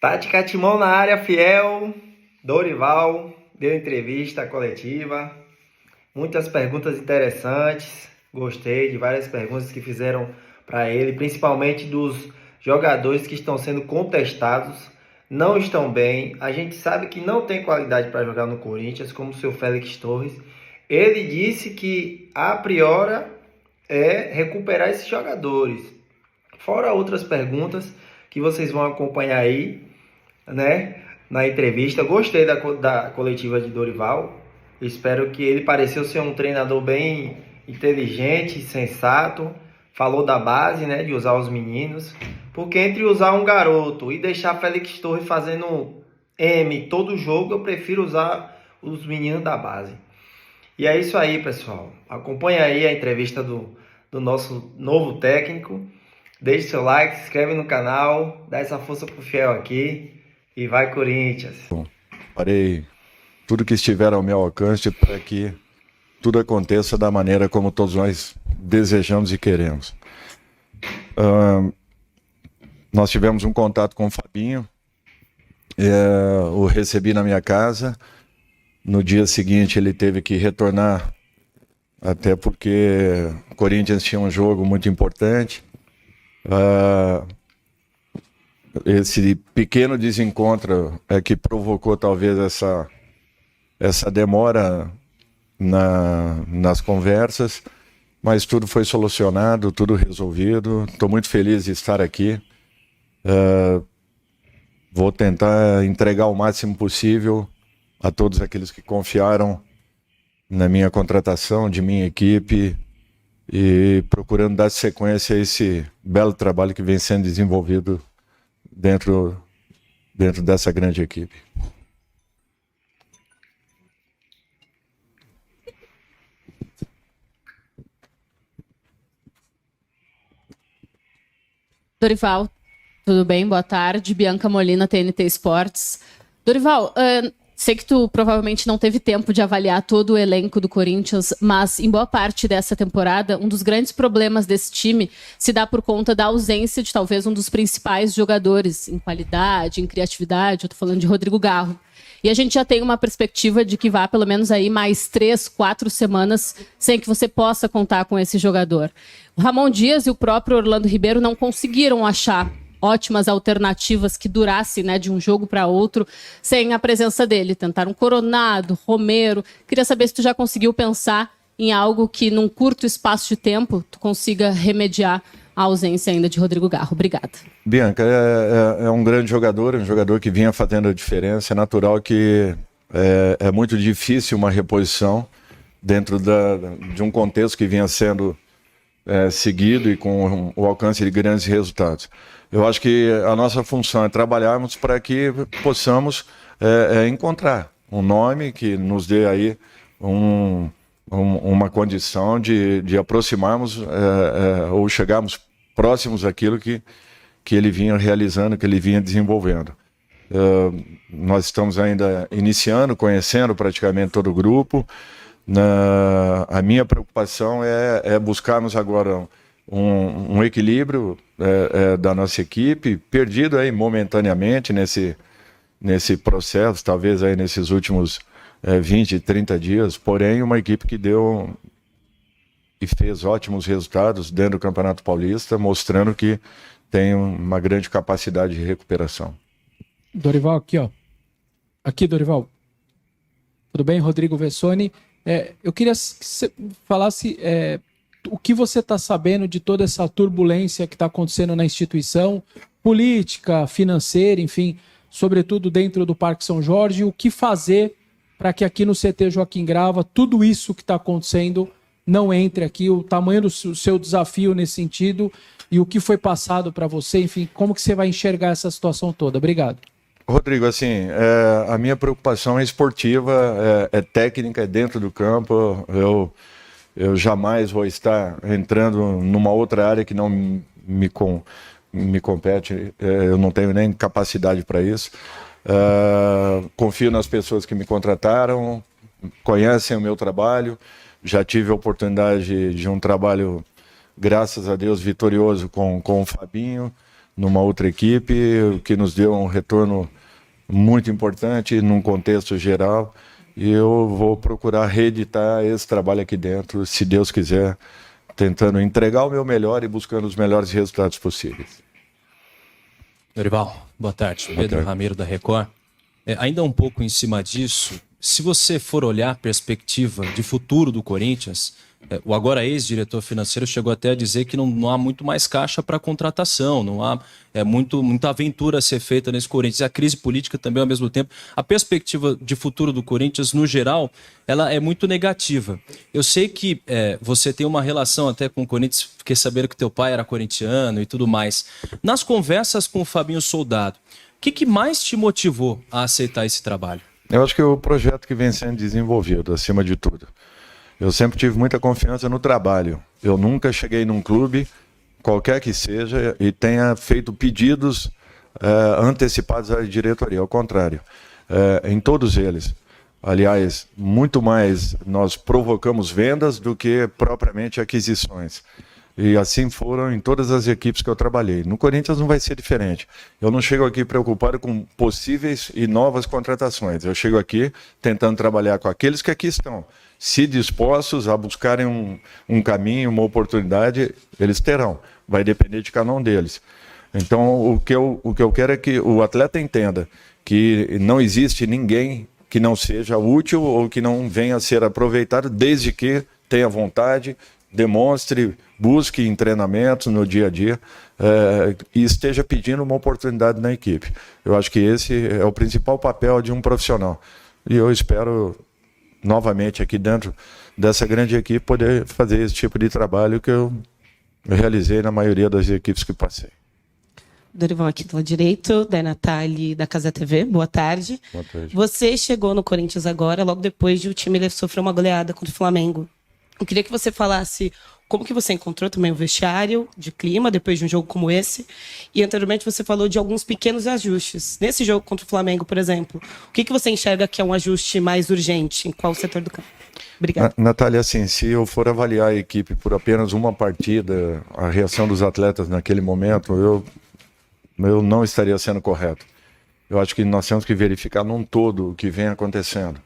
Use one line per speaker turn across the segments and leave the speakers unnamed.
Tática Timão na área, fiel. Dorival deu entrevista coletiva. Muitas perguntas interessantes. Gostei de várias perguntas que fizeram para ele, principalmente dos jogadores que estão sendo contestados. Não estão bem. A gente sabe que não tem qualidade para jogar no Corinthians, como o seu Félix Torres. Ele disse que a priori é recuperar esses jogadores. Fora outras perguntas que vocês vão acompanhar aí, né, na entrevista. Gostei da coletiva de Dorival. Espero que ele pareceu ser um treinador bem inteligente, sensato. Falou da base, né, de usar os meninos. Porque entre usar um garoto e deixar Félix Torres fazendo M todo jogo, eu prefiro usar os meninos da base. E é isso aí, pessoal. Acompanha aí a entrevista do nosso novo técnico. Deixe seu like, se inscreve no canal, dá essa força pro fiel aqui e vai Corinthians.
Bom, farei tudo que estiver ao meu alcance para que tudo aconteça da maneira como todos nós desejamos e queremos. Nós tivemos um contato com o Fabinho, o recebi na minha casa. No dia seguinte ele teve que retornar, até porque o Corinthians tinha um jogo muito importante. Esse pequeno desencontro é que provocou talvez essa demora nas conversas, mas tudo foi solucionado, tudo resolvido. Estou muito feliz de estar aqui. Vou tentar entregar o máximo possível a todos aqueles que confiaram na minha contratação, de minha equipe, e procurando dar sequência a esse belo trabalho que vem sendo desenvolvido dentro dessa grande equipe.
Dorival, tudo bem? Boa tarde. Bianca Molina, TNT Esportes. Dorival, sei que tu provavelmente não teve tempo de avaliar todo o elenco do Corinthians, mas em boa parte dessa temporada, um dos grandes problemas desse time se dá por conta da ausência de talvez um dos principais jogadores em qualidade, em criatividade. Eu tô falando de Rodrigo Garro. E a gente já tem uma perspectiva de que vá pelo menos aí mais 3, 4 semanas sem que você possa contar com esse jogador. O Ramon Dias e o próprio Orlando Ribeiro não conseguiram achar ótimas alternativas que durassem, né, de um jogo para outro sem a presença dele. Tentaram Coronado, Romero. Queria saber se tu já conseguiu pensar em algo que num curto espaço de tempo tu consiga remediar a ausência ainda de Rodrigo Garro. Obrigada.
Bianca, é um grande jogador, um jogador que vinha fazendo a diferença. É natural que é muito difícil uma reposição dentro de um contexto que vinha sendo seguido e com o alcance de grandes resultados. Eu acho que a nossa função é trabalharmos para que possamos encontrar um nome que nos dê aí uma condição de aproximarmos ou chegarmos próximos daquilo que ele vinha realizando, que ele vinha desenvolvendo. Nós estamos ainda iniciando, conhecendo praticamente todo o grupo. A minha preocupação é buscarmos agora um equilíbrio da nossa equipe, perdido aí momentaneamente nesse processo, talvez aí nesses últimos 20, 30 dias, porém uma equipe que deu e fez ótimos resultados dentro do Campeonato Paulista, mostrando que tem uma grande capacidade de recuperação.
Dorival, aqui, ó. Aqui, Dorival. Tudo bem? Rodrigo Vessoni. Eu queria que você falasse o que você está sabendo de toda essa turbulência que está acontecendo na instituição, política, financeira, enfim, sobretudo dentro do Parque São Jorge, o que fazer para que aqui no CT Joaquim Grava tudo isso que está acontecendo não entre aqui, o tamanho do seu desafio nesse sentido e o que foi passado para você, enfim, como que você vai enxergar essa situação toda? Obrigado.
Rodrigo, assim, a minha preocupação é esportiva, é técnica, é dentro do campo. Eu jamais vou estar entrando numa outra área que não me compete, eu não tenho nem capacidade para isso. Confio nas pessoas que me contrataram, conhecem o meu trabalho. Já tive a oportunidade de um trabalho, graças a Deus, vitorioso com o Fabinho. numa outra equipe, que nos deu um retorno muito importante num contexto geral. E eu vou procurar reeditar esse trabalho aqui dentro, se Deus quiser, tentando entregar o meu melhor e buscando os melhores resultados possíveis.
Dorival, boa tarde. Pedro Ramiro, da Record. Ainda um pouco em cima disso, se você for olhar a perspectiva de futuro do Corinthians, o agora ex-diretor financeiro chegou até a dizer que não há muito mais caixa para contratação, não há muita aventura a ser feita nesse Corinthians. E a crise política também ao mesmo tempo. A perspectiva de futuro do Corinthians, no geral, ela é muito negativa. Eu sei que você tem uma relação até com o Corinthians, fiquei sabendo que teu pai era corintiano e tudo mais. Nas conversas com o Fabinho Soldado, o que mais te motivou a aceitar esse trabalho?
Eu acho que é o projeto que vem sendo desenvolvido, acima de tudo. Eu sempre tive muita confiança no trabalho. Eu nunca cheguei num clube, qualquer que seja, e tenha feito pedidos antecipados à diretoria. Ao contrário, em todos eles. Aliás, muito mais nós provocamos vendas do que propriamente aquisições. E assim foram em todas as equipes que eu trabalhei. No Corinthians não vai ser diferente. Eu não chego aqui preocupado com possíveis e novas contratações. Eu chego aqui tentando trabalhar com aqueles que aqui estão. Se dispostos a buscarem um caminho, uma oportunidade, eles terão. Vai depender de cada um deles. Então, o que eu quero é que o atleta entenda que não existe ninguém que não seja útil ou que não venha a ser aproveitado, desde que tenha vontade, demonstre, busque em treinamentos no dia a dia e esteja pedindo uma oportunidade na equipe. Eu acho que esse é o principal papel de um profissional. E eu espero, novamente, aqui dentro dessa grande equipe, poder fazer esse tipo de trabalho que eu realizei na maioria das equipes que passei.
Dorival, aqui do lado direito, da Natália, da Casa TV. Boa tarde.
Boa tarde.
Você chegou no Corinthians agora, logo depois de o time sofrer uma goleada contra o Flamengo. Eu queria que você falasse como que você encontrou também o vestiário de clima depois de um jogo como esse. E anteriormente você falou de alguns pequenos ajustes. Nesse jogo contra o Flamengo, por exemplo, o que você enxerga que é um ajuste mais urgente? Em qual setor do campo? Obrigada.
Natália, assim, se eu for avaliar a equipe por apenas uma partida, a reação dos atletas naquele momento, eu não estaria sendo correto. Eu acho que nós temos que verificar num todo o que vem acontecendo.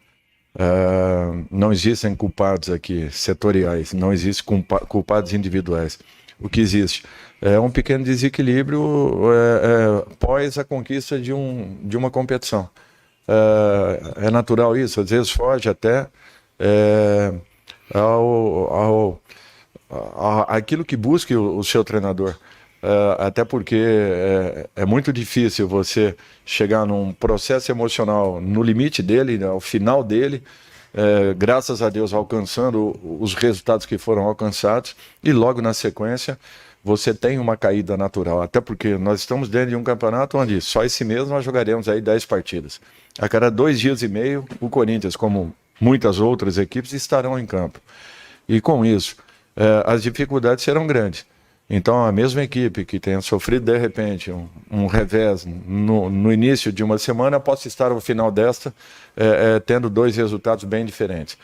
Não existem culpados aqui setoriais, não existem culpados individuais. O que existe é um pequeno desequilíbrio pós a conquista de uma competição. É natural isso, às vezes foge até aquilo que busque o seu treinador. Até porque é muito difícil você chegar num processo emocional no limite dele, ao final dele, graças a Deus alcançando os resultados que foram alcançados, e logo na sequência você tem uma caída natural, até porque nós estamos dentro de um campeonato onde só esse mês nós jogaremos aí 10 partidas. A cada 2 dias e meio, o Corinthians, como muitas outras equipes, estarão em campo. E com isso, as dificuldades serão grandes. Então, a mesma equipe que tenha sofrido, de repente, um revés no início de uma semana, possa estar ao final desta tendo 2 resultados bem diferentes.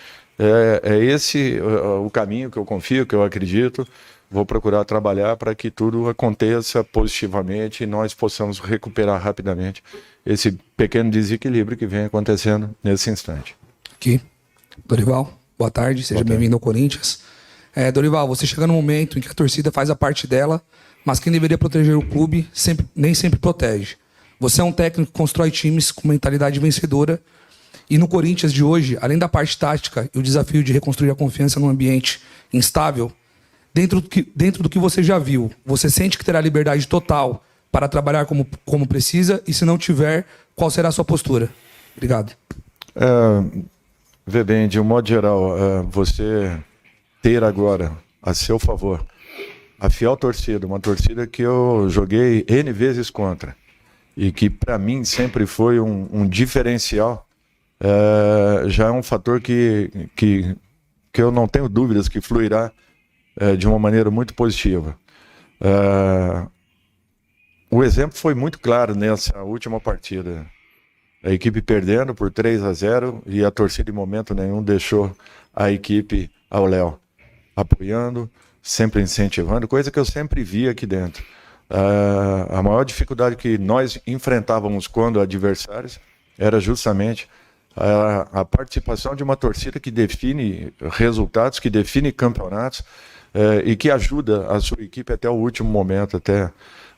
É esse o caminho que eu confio, que eu acredito. Vou procurar trabalhar para que tudo aconteça positivamente e nós possamos recuperar rapidamente esse pequeno desequilíbrio que vem acontecendo nesse instante.
Aqui, Dorival, boa tarde, seja bem-vindo ao Corinthians. Dorival, você chega num momento em que a torcida faz a parte dela, mas quem deveria proteger o clube nem sempre protege. Você é um técnico que constrói times com mentalidade vencedora, e no Corinthians de hoje, além da parte tática e o desafio de reconstruir a confiança num ambiente instável, dentro do que você já viu, você sente que terá liberdade total para trabalhar como precisa, e se não tiver, qual será a sua postura? Obrigado.
Vê bem, de um modo geral, você ter agora a seu favor a fiel torcida, uma torcida que eu joguei N vezes contra e que para mim sempre foi um diferencial, já é um fator que eu não tenho dúvidas que fluirá de uma maneira muito positiva. O exemplo foi muito claro nessa última partida. A equipe perdendo por 3-0 e a torcida em momento nenhum deixou a equipe ao léu, apoiando, sempre incentivando, coisa que eu sempre vi aqui dentro. A maior dificuldade que nós enfrentávamos quando adversários era justamente a participação de uma torcida que define resultados, que define campeonatos e que ajuda a sua equipe até o último momento, até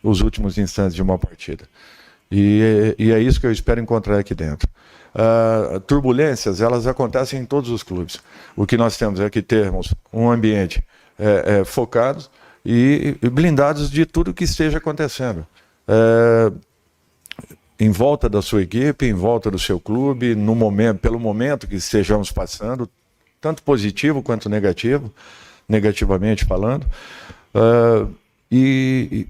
os últimos instantes de uma partida. E é isso que eu espero encontrar aqui dentro. Turbulências, elas acontecem em todos os clubes. O que nós temos é que termos um ambiente focado e blindados de tudo que esteja acontecendo. Em volta da sua equipe, em volta do seu clube, pelo momento que estejamos passando, tanto positivo quanto negativo, negativamente falando, e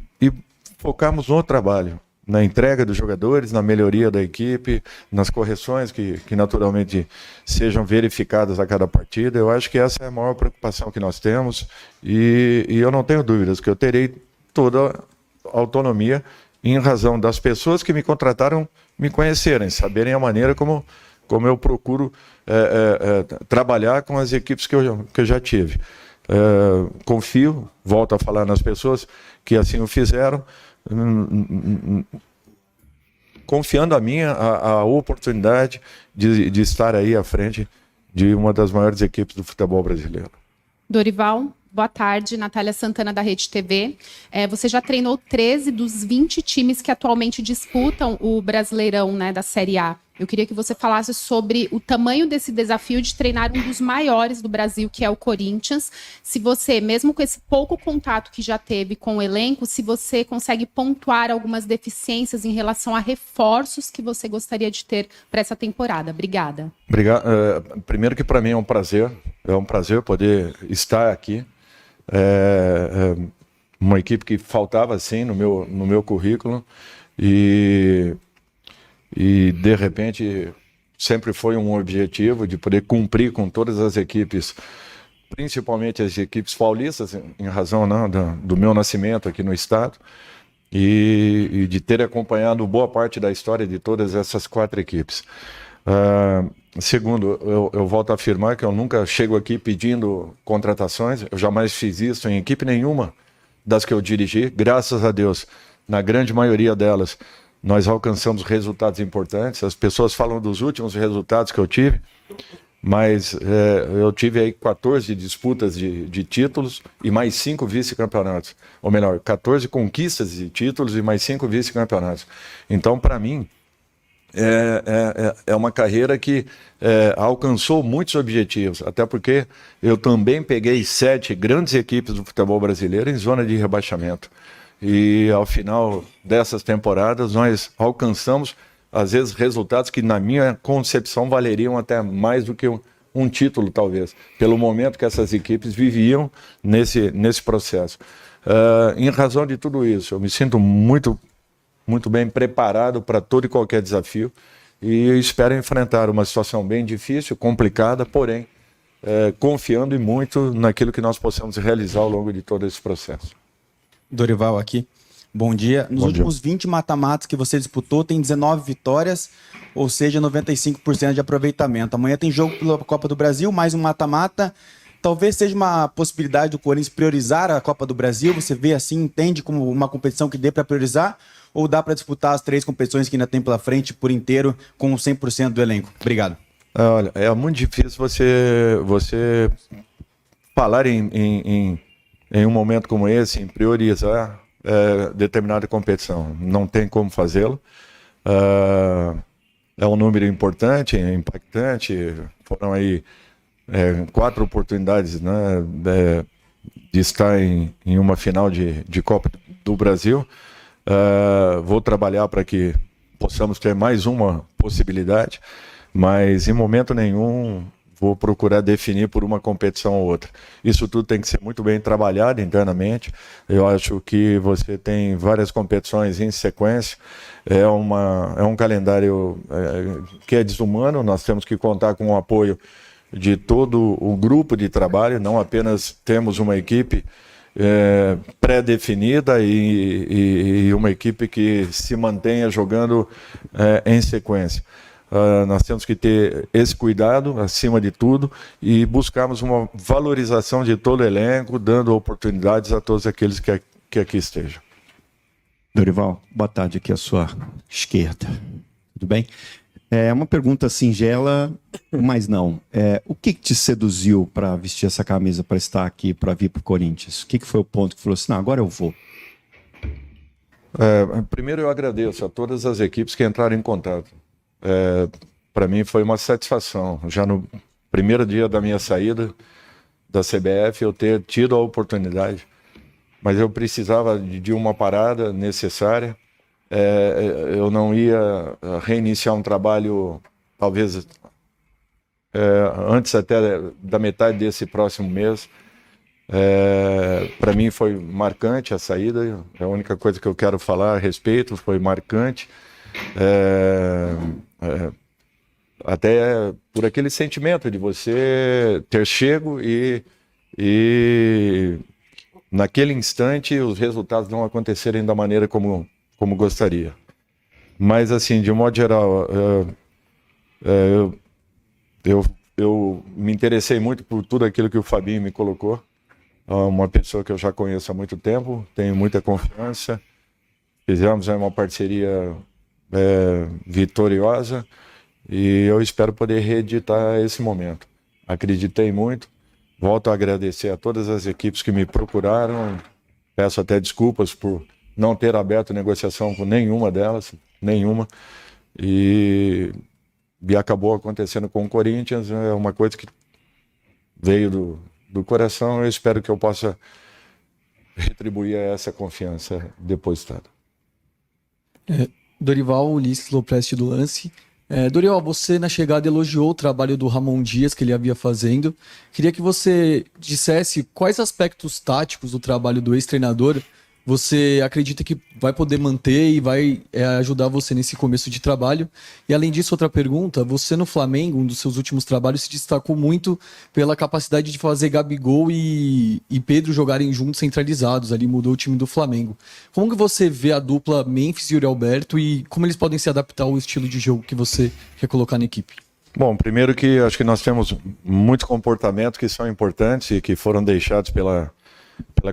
focarmos no trabalho, na entrega dos jogadores, na melhoria da equipe, nas correções que naturalmente sejam verificadas a cada partida. Eu acho que essa é a maior preocupação que nós temos e eu não tenho dúvidas que eu terei toda a autonomia em razão das pessoas que me contrataram me conhecerem, saberem a maneira como eu procuro trabalhar com as equipes que eu já tive. Confio, volto a falar nas pessoas que assim o fizeram, confiando a mim a oportunidade de estar aí à frente de uma das maiores equipes do futebol brasileiro.
Dorival, boa tarde. Natália Santana, da Rede TV. Você já treinou 13 dos 20 times que atualmente disputam o Brasileirão, né, da Série A. Eu queria que você falasse sobre o tamanho desse desafio de treinar um dos maiores do Brasil, que é o Corinthians. Se você, mesmo com esse pouco contato que já teve com o elenco, se você consegue pontuar algumas deficiências em relação a reforços que você gostaria de ter para essa temporada. Obrigada.
Obrigado. Primeiro que para mim é um prazer poder estar aqui. Uma equipe que faltava assim no meu currículo e de repente sempre foi um objetivo de poder cumprir com todas as equipes, principalmente as equipes paulistas, em razão do meu nascimento aqui no estado, e de ter acompanhado boa parte da história de todas essas 4 equipes. Segundo, eu volto a afirmar que eu nunca chego aqui pedindo contratações, eu jamais fiz isso em equipe nenhuma das que eu dirigi. Graças a Deus, na grande maioria delas, nós alcançamos resultados importantes. As pessoas falam dos últimos resultados que eu tive, mas eu tive aí 14 disputas de títulos e mais 5 vice-campeonatos. Ou melhor, 14 conquistas de títulos e mais 5 vice-campeonatos. Então, para mim, é uma carreira que alcançou muitos objetivos, até porque eu também peguei 7 grandes equipes do futebol brasileiro em zona de rebaixamento. E ao final dessas temporadas nós alcançamos, às vezes, resultados que na minha concepção valeriam até mais do que um título, talvez, pelo momento que essas equipes viviam nesse processo. Em razão de tudo isso, eu me sinto muito bem preparado para todo e qualquer desafio e espero enfrentar uma situação bem difícil, complicada, porém confiando e muito naquilo que nós possamos realizar ao longo de todo esse processo.
Dorival aqui. Bom dia. Nos últimos 20 mata-matas que você disputou, tem 19 vitórias, ou seja, 95% de aproveitamento. Amanhã tem jogo pela Copa do Brasil, mais um mata-mata. Talvez seja uma possibilidade do Corinthians priorizar a Copa do Brasil. Você vê assim, entende como uma competição que dê para priorizar? Ou dá para disputar as 3 competições que ainda tem pela frente por inteiro com 100% do elenco? Obrigado.
Olha, é muito difícil você falar em um momento como esse, em priorizar determinada competição. Não tem como fazê-lo. É um número importante, impactante. Foram aí 4 oportunidades, né, de estar em uma final de Copa do Brasil. Vou trabalhar para que possamos ter mais uma possibilidade, mas em momento nenhum vou procurar definir por uma competição ou outra. Isso tudo tem que ser muito bem trabalhado internamente. Eu acho que você tem várias competições em sequência. É um calendário que é desumano. Nós temos que contar com o apoio de todo o grupo de trabalho. Não apenas temos uma equipe pré-definida e uma equipe que se mantenha jogando em sequência. Nós temos que ter esse cuidado, acima de tudo, e buscarmos uma valorização de todo o elenco, dando oportunidades a todos aqueles que aqui estejam.
Dorival, boa tarde, aqui à sua esquerda. Tudo bem? É uma pergunta singela, mas não. O que te seduziu para vestir essa camisa, para estar aqui, para vir para o Corinthians? O que foi o ponto que falou assim, não, agora eu vou?
Primeiro eu agradeço a todas as equipes que entraram em contato. Para mim foi uma satisfação, já no primeiro dia da minha saída da CBF, eu ter tido a oportunidade, mas eu precisava de uma parada necessária. Eu não ia reiniciar um trabalho, talvez antes até da metade desse próximo mês. Para mim foi marcante a saída, é a única coisa que eu quero falar a respeito, foi marcante. Até por aquele sentimento de você ter chego e naquele instante os resultados não acontecerem da maneira como gostaria. Mas assim, de um modo geral, eu me interessei muito por tudo aquilo que o Fabinho me colocou. Uma pessoa que eu já conheço há muito tempo, tenho muita confiança. Fizemos uma parceria vitoriosa e eu espero poder reeditar esse momento. Acreditei muito. Volto a agradecer a todas as equipes que me procuraram. Peço até desculpas por não ter aberto negociação com nenhuma delas, e acabou acontecendo com o Corinthians. É uma coisa que veio do coração. Eu espero que eu possa retribuir essa confiança depositada.
Dorival, Ulisses Lopresti do Lance. Dorival, você na chegada elogiou o trabalho do Ramon Dias que ele havia fazendo. Queria que você dissesse quais aspectos táticos do trabalho do ex-treinador você acredita que vai poder manter e vai ajudar você nesse começo de trabalho. E além disso, outra pergunta, você no Flamengo, um dos seus últimos trabalhos, se destacou muito pela capacidade de fazer Gabigol e Pedro jogarem juntos centralizados, ali mudou o time do Flamengo. Como que você vê a dupla Memphis e Yuri Alberto e como eles podem se adaptar ao estilo de jogo que você quer colocar na equipe?
Bom, primeiro que acho que nós temos muitos comportamentos que são importantes e que foram deixados pela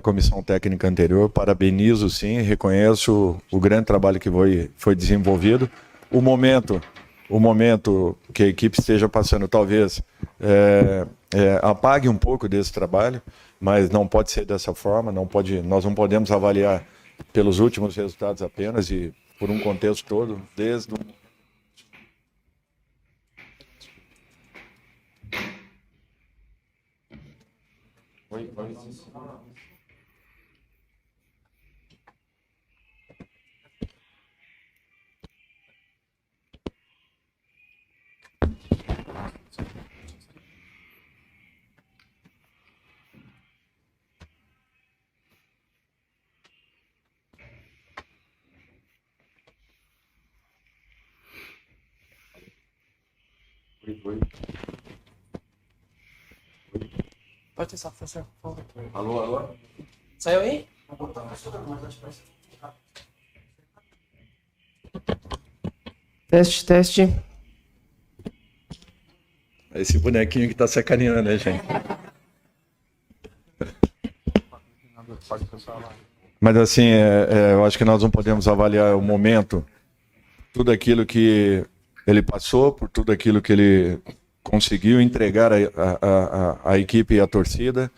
comissão técnica anterior. Parabenizo, sim, reconheço o grande trabalho que foi desenvolvido. O momento que a equipe esteja passando talvez apague um pouco desse trabalho, mas não pode ser dessa forma, nós não podemos avaliar pelos últimos resultados apenas e por um contexto todo, desde o
Pode ter só, professor, por favor.
Alô?
Saiu aí? Teste.
Esse bonequinho que tá sacaneando, né, gente? Mas assim, eu acho que nós não podemos avaliar o momento, tudo aquilo que ele passou, por tudo aquilo que ele conseguiu entregar à equipe e à torcida.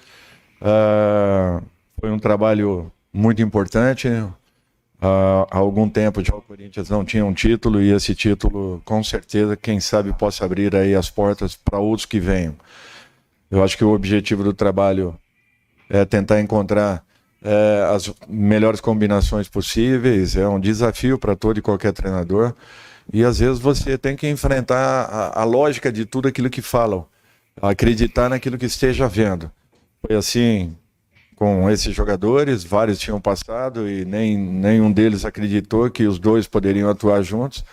Foi um trabalho muito importante. Há algum tempo já o Corinthians não tinha um título e esse título, com certeza, quem sabe possa abrir aí as portas para outros que venham. Eu acho que o objetivo do trabalho é tentar encontrar as melhores combinações possíveis. É um desafio para todo e qualquer treinador. E às vezes você tem que enfrentar a lógica de tudo aquilo que falam, acreditar naquilo que esteja vendo. Foi assim com esses jogadores, vários tinham passado e nenhum deles acreditou que os dois poderiam atuar juntos.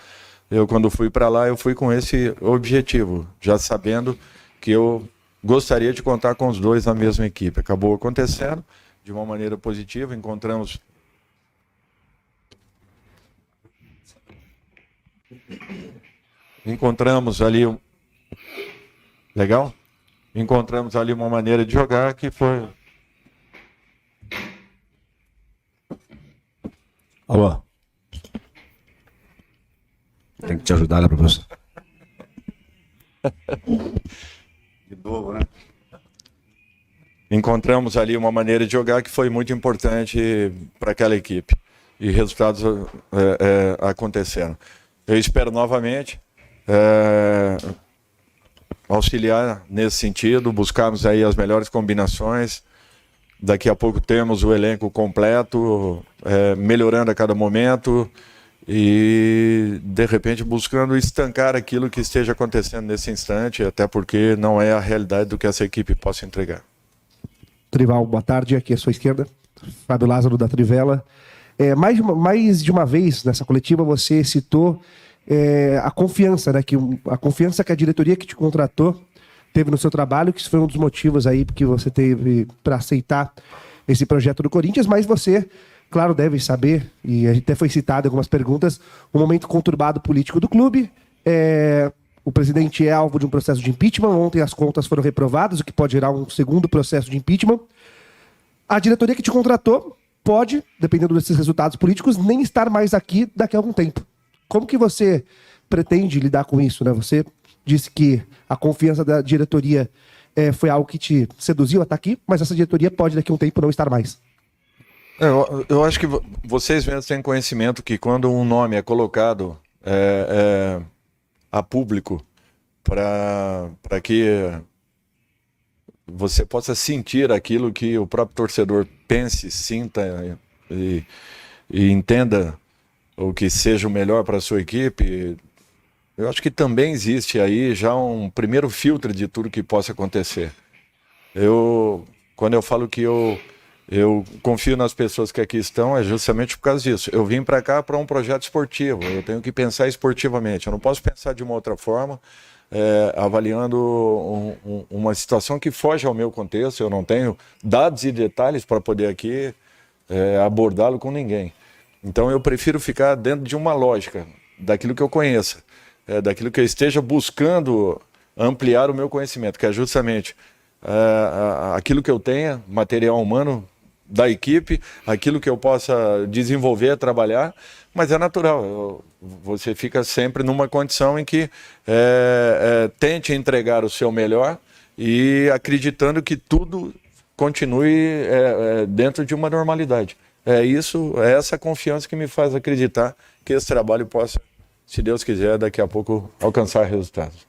Eu, quando fui para lá, eu fui com esse objetivo, já sabendo que eu gostaria de contar com os dois na mesma equipe. Acabou acontecendo de uma maneira positiva, encontramos ali legal? Encontramos ali uma maneira de jogar que foi...
Alô? Tem que te ajudar, né, professor?
De novo, né? Encontramos ali uma maneira de jogar que foi muito importante para aquela equipe. E resultados aconteceram. Eu espero novamente auxiliar nesse sentido, buscarmos aí as melhores combinações. Daqui a pouco temos o elenco completo, melhorando a cada momento e, de repente, buscando estancar aquilo que esteja acontecendo nesse instante, até porque não é a realidade do que essa equipe possa entregar.
Dorival, boa tarde. Aqui à sua esquerda, Fábio Lázaro da Trivela. Mais de uma vez nessa coletiva você citou a confiança, né? A confiança que a diretoria que te contratou teve no seu trabalho, que isso foi um dos motivos aí que você teve para aceitar esse projeto do Corinthians, mas você, claro, deve saber, e até foi citado em algumas perguntas, o momento conturbado político do clube. O presidente é alvo de um processo de impeachment. Ontem as contas foram reprovadas, o que pode gerar um segundo processo de impeachment. A diretoria que te contratou pode, dependendo desses resultados políticos, nem estar mais aqui daqui a algum tempo. Como que você pretende lidar com isso, né? Você disse que a confiança da diretoria foi algo que te seduziu a estar aqui, mas essa diretoria pode daqui a um tempo não estar mais.
Eu acho que vocês mesmos têm conhecimento que quando um nome é colocado a público para que você possa sentir aquilo que o próprio torcedor pense, sinta e entenda o que seja o melhor para a sua equipe, eu acho que também existe aí já um primeiro filtro de tudo que possa acontecer. Quando eu falo que eu confio nas pessoas que aqui estão, é justamente por causa disso. Eu vim para cá para um projeto esportivo, eu tenho que pensar esportivamente, eu não posso pensar de uma outra forma, avaliando uma situação que foge ao meu contexto. Eu não tenho dados e detalhes para poder aqui abordá-lo com ninguém. Então eu prefiro ficar dentro de uma lógica, daquilo que eu conheça, daquilo que eu esteja buscando ampliar o meu conhecimento, que é justamente aquilo que eu tenha, material humano da equipe, aquilo que eu possa desenvolver, trabalhar, mas é natural, você fica sempre numa condição em que tente entregar o seu melhor e acreditando que tudo continue dentro de uma normalidade. É essa confiança que me faz acreditar que esse trabalho possa, se Deus quiser, daqui a pouco alcançar resultados.